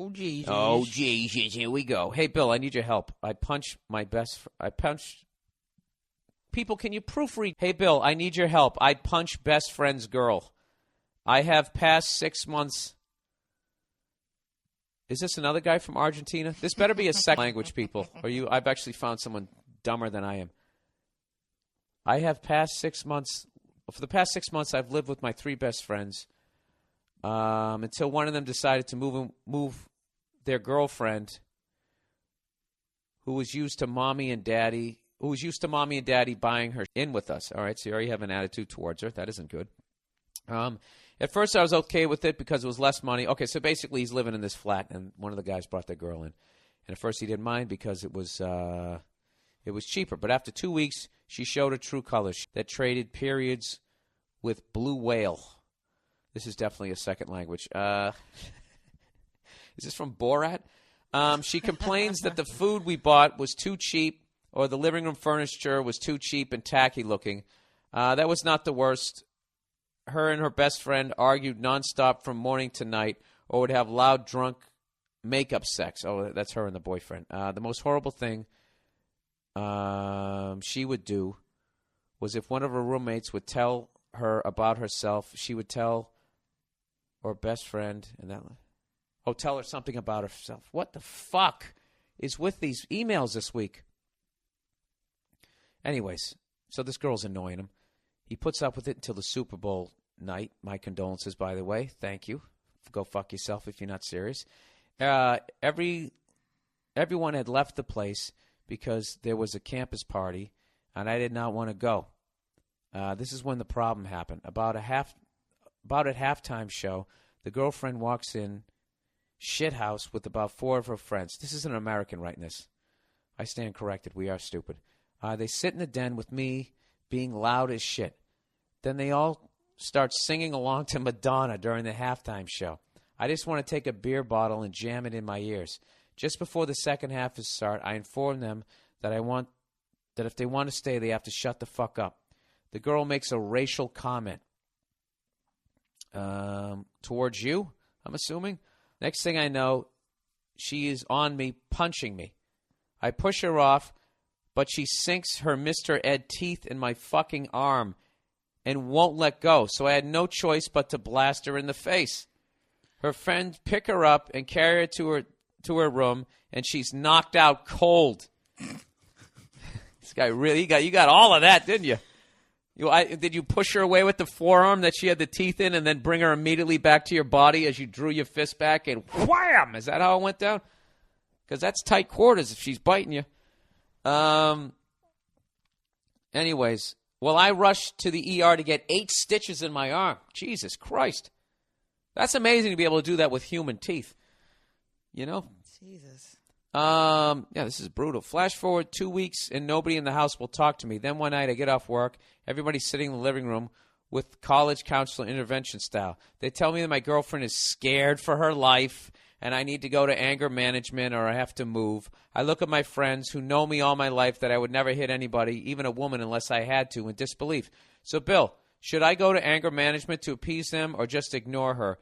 Oh, Jesus. Oh, Jesus. Here we go. Hey, Bill, I need your help. I punched. People, can you proofread? Hey, Bill, I need your help. I punched best friend's girl. I have passed 6 months. Is this another guy from Argentina? This better be a second language, people. Or you? I've actually found someone dumber than I am. I have passed 6 months. For the past 6 months, I've lived with my 3 best friends until one of them decided to move their girlfriend, who was used to mommy and daddy buying her in with us. All right, so you already have an attitude towards her. That isn't good. At first, I was okay with it because it was less money. Okay, so basically, he's living in this flat, and one of the guys brought their girl in. And at first, he didn't mind because it was cheaper. But after 2 weeks, she showed her true colors. That traded periods with blue whale. This is definitely a second language. Is this from Borat? She complains that the food we bought was too cheap, or the living room furniture was too cheap and tacky looking. That was not the worst. Her and her best friend argued nonstop from morning to night, or would have loud, drunk makeup sex. Oh, that's her and the boyfriend. The most horrible thing she would do was if one of her roommates would tell her about herself, she would tell her best friend tell her something about herself. What the fuck is with these emails this week? Anyways, so this girl's annoying him. He puts up with it until the Super Bowl night. My condolences, by the way. Thank you. Go fuck yourself if you're not serious. Everyone had left the place because there was a campus party, and I did not want to go. This is when the problem happened. About at halftime show, the girlfriend walks in shithouse with about 4 of her friends. This is an American writing this. I stand corrected. We are stupid. They sit in the den with me being loud as shit. Then they all start singing along to Madonna during the halftime show. I just want to take a beer bottle and jam it in my ears. Just before the second half is start, I inform them that if they want to stay, they have to shut the fuck up. The girl makes a racial comment towards you, I'm assuming. Next thing I know, she is on me, punching me. I push her off, but she sinks her Mr. Ed teeth in my fucking arm and won't let go. So I had no choice but to blast her in the face. Her friends pick her up and carry her to her room, and she's knocked out cold. This guy really you got all of that, didn't you? Did you push her away with the forearm that she had the teeth in and then bring her immediately back to your body as you drew your fist back and wham? Is that how it went down? Because that's tight quarters if she's biting you. Anyways, I rushed to the ER to get 8 stitches in my arm. Jesus Christ. That's amazing to be able to do that with human teeth. You know? Jesus. Yeah, this is brutal. Flash forward 2 weeks, and nobody in the house will talk to me. Then one night I get off work. Everybody's sitting in the living room with college counselor intervention style. They tell me that my girlfriend is scared for her life, and I need to go to anger management or I have to move. I look at my friends who know me all my life that I would never hit anybody, even a woman, unless I had to, in disbelief. So, Bill, should I go to anger management to appease them or just ignore her?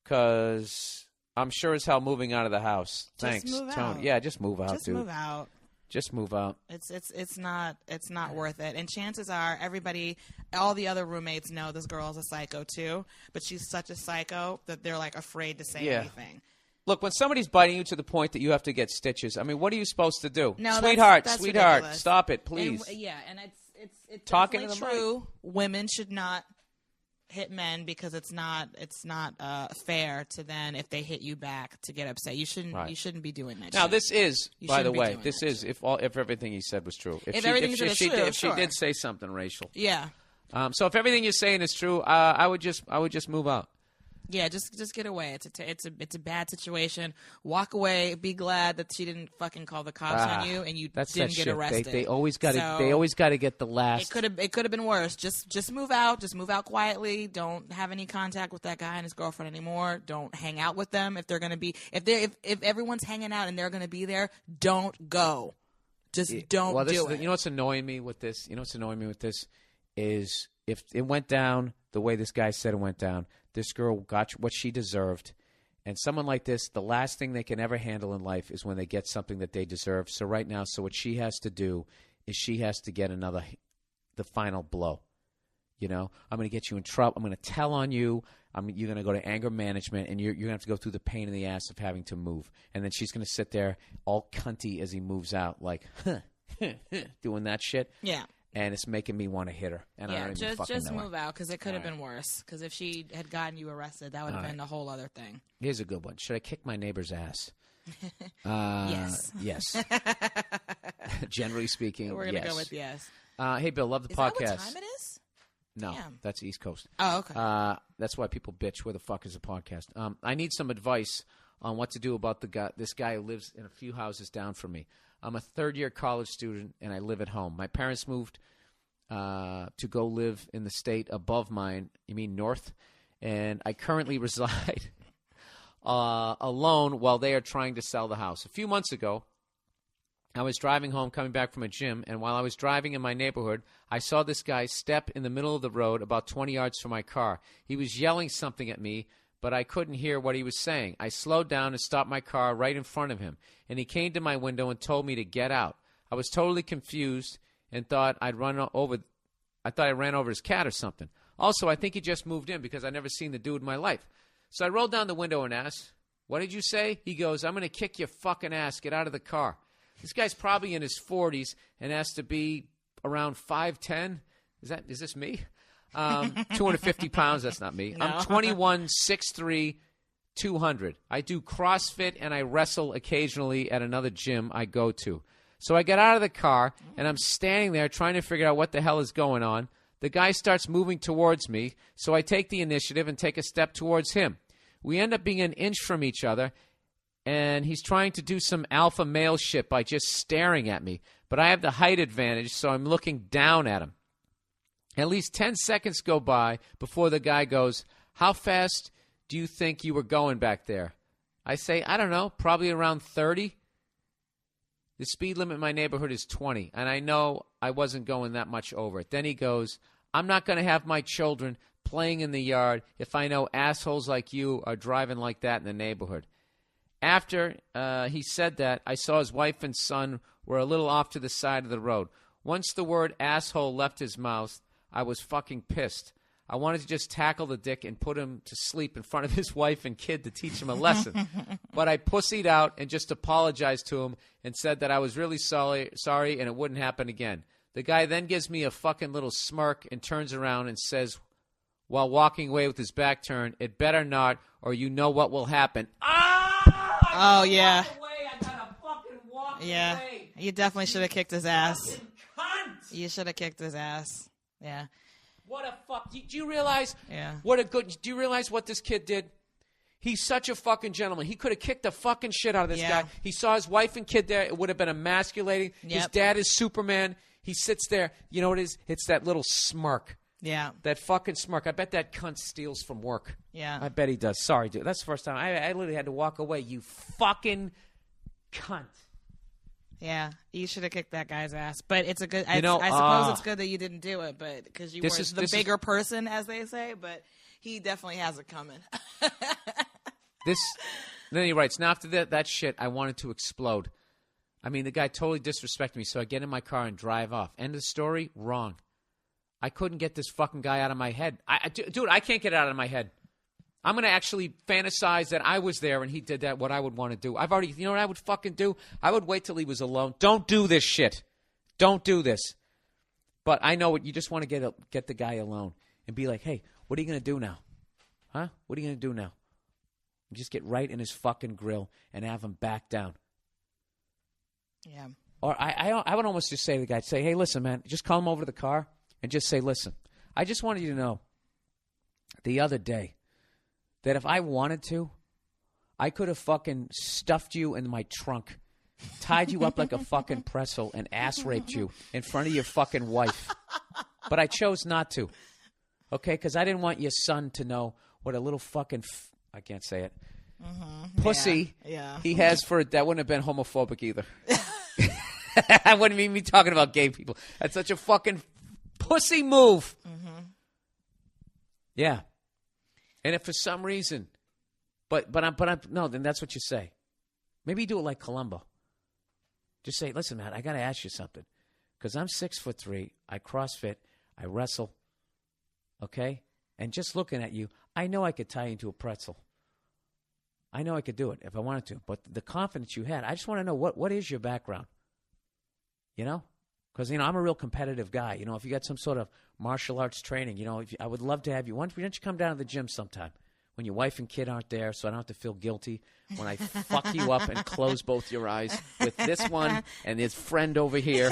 Because I'm sure as hell moving out of the house. Thanks, Tony. Yeah, just move out, dude. Just move out. Just move out. It's not worth it. And chances are all the other roommates know this girl is a psycho too, but she's such a psycho that they're like afraid to say anything. Look, when somebody's biting you to the point that you have to get stitches, I mean, what are you supposed to do? No, sweetheart, that's ridiculous. Stop it, please. And it's talking definitely to the true. Women should not hit men because it's not fair to then if they hit you back to get upset. You shouldn't be doing that. Now shit. this is, by the way, if everything he said was true. If she did say something racial. Yeah. So if everything you're saying is true, I would just move out. Yeah, just get away. It's a bad situation. Walk away. Be glad that she didn't fucking call the cops on you and you didn't get arrested. They always got to get the last. It could have been worse. Just move out. Just move out quietly. Don't have any contact with that guy and his girlfriend anymore. Don't hang out with them if they're gonna be if everyone's hanging out and they're gonna be there. Don't go. Just don't do it. You know what's annoying me with this? Is if it went down the way this guy said it went down, this girl got what she deserved, And someone like this, the last thing they can ever handle in life is when they get something that they deserve. So right now, what she has to do is she has to get the final blow. You know, I'm going to get you in trouble. I'm going to tell on you. You're going to go to anger management, and you're going to have to go through the pain in the ass of having to move. And then she's going to sit there all cunty as he moves out, like, doing that shit. Yeah. And it's making me want to hit her. And I don't even fucking just know move out, because it could have been worse. Because if she had gotten you arrested, that would have been a whole other thing. Here's a good one. Should I kick my neighbor's ass? Yes. Yes. Generally speaking, we're gonna go with yes. Hey, Bill, love the podcast. Is that what time it is? No, Damn. that's East Coast. Oh, okay. That's why people bitch. Where the fuck is the podcast? I need some advice on what to do about this guy who lives in a few houses down from me. I'm a third-year college student, and I live at home. My parents moved to go live in the state above mine. You mean north? And I currently reside alone while they are trying to sell the house. A few months ago, I was driving home coming back from a gym, and while I was driving in my neighborhood, I saw this guy step in the middle of the road about 20 yards from my car. He was yelling something at me, but I couldn't hear what he was saying. I slowed down and stopped my car right in front of him, and he came to my window and told me to get out. I was totally confused and thought I ran over his cat or something. Also, I think he just moved in because I'd never seen the dude in my life. So I rolled down the window and asked, "What did you say?" He goes, "I'm going to kick your fucking ass. Get out of the car." This guy's probably in his 40s and has to be around 5'10". Is this me? 250 pounds. That's not me. No. I'm 21, 6'3", 200. I do CrossFit and I wrestle occasionally at another gym I go to. So I get out of the car and I'm standing there trying to figure out what the hell is going on. The guy starts moving towards me, so I take the initiative and take a step towards him. We end up being an inch from each other, and he's trying to do some alpha male shit by just staring at me. But I have the height advantage, so I'm looking down at him. At least 10 seconds go by before the guy goes, "How fast do you think you were going back there?" I say, "I don't know, probably around 30. The speed limit in my neighborhood is 20, and I know I wasn't going that much over it. Then he goes, "I'm not going to have my children playing in the yard if I know assholes like you are driving like that in the neighborhood." After he said that, I saw his wife and son were a little off to the side of the road. Once the word asshole left his mouth, I was fucking pissed. I wanted to just tackle the dick and put him to sleep in front of his wife and kid to teach him a lesson. But I pussied out and just apologized to him and said that I was really sorry and it wouldn't happen again. The guy then gives me a fucking little smirk and turns around and says, while walking away with his back turned, "It better not, or you know what will happen." Oh, yeah. I gotta fucking walk yeah. away. You definitely should have kicked his ass. Fucking cunt. You should have kicked his ass. Yeah. What a fuck. Do you realize Yeah. do you realize what this kid did? He's such a fucking gentleman. He could have kicked the fucking shit out of this guy. He saw his wife and kid there. It would have been emasculating. Yep. His dad is Superman. He sits there. You know what it is? It's that little smirk. Yeah. That fucking smirk. I bet that cunt steals from work. Yeah. I bet he does. Sorry, dude. That's the first time. I literally had to walk away. You fucking cunt. Yeah. You should have kicked that guy's ass. But it's a good, You know, I suppose it's good that you didn't do it, but because you were is- the this bigger person, as they say, but he definitely has it coming. Then he writes, "Now after that shit, I wanted to explode. I mean, the guy totally disrespected me, so I get in my car and drive off. End of the story? Wrong. I couldn't get this fucking guy out of my head. Dude, I can't get it out of my head. I'm going to actually fantasize that I was there and he did that, what I would want to do. You know what I would fucking do? I would wait till he was alone. Don't do this shit. Don't do this. But I know what you just want to get the guy alone and be like, "Hey, what are you going to do now? Huh? What are you going to do now?" And just get right in his fucking grill and have him back down. Yeah. Or I would almost just say to the guy, say, "Hey, listen, man, just call him over to the car and just say, listen, I just wanted you to know the other day that if I wanted to, I could have fucking stuffed you in my trunk, tied you up like a fucking pretzel, and ass raped you in front of your fucking wife. But I chose not to, okay? Because I didn't want your son to know what a little fucking I can't say it. Pussy he has for that wouldn't have been homophobic either. I wouldn't even be talking about gay people. That's such a fucking pussy move. Yeah. And if for some reason No, then that's what you say. Maybe you do it like Columbo. Just say, listen, Matt, I got to ask you something. Because I'm 6'3", I CrossFit, I wrestle, okay? And just looking at you, I know I could tie you into a pretzel. I know I could do it if I wanted to. But the confidence you had, I just want to know, what is your background? You know? Because, I'm a real competitive guy. If you got some sort of martial arts training, I would love to have you. Why don't you come down to the gym sometime when your wife and kid aren't there so I don't have to feel guilty when I fuck you up and close both your eyes with this one and his friend over here.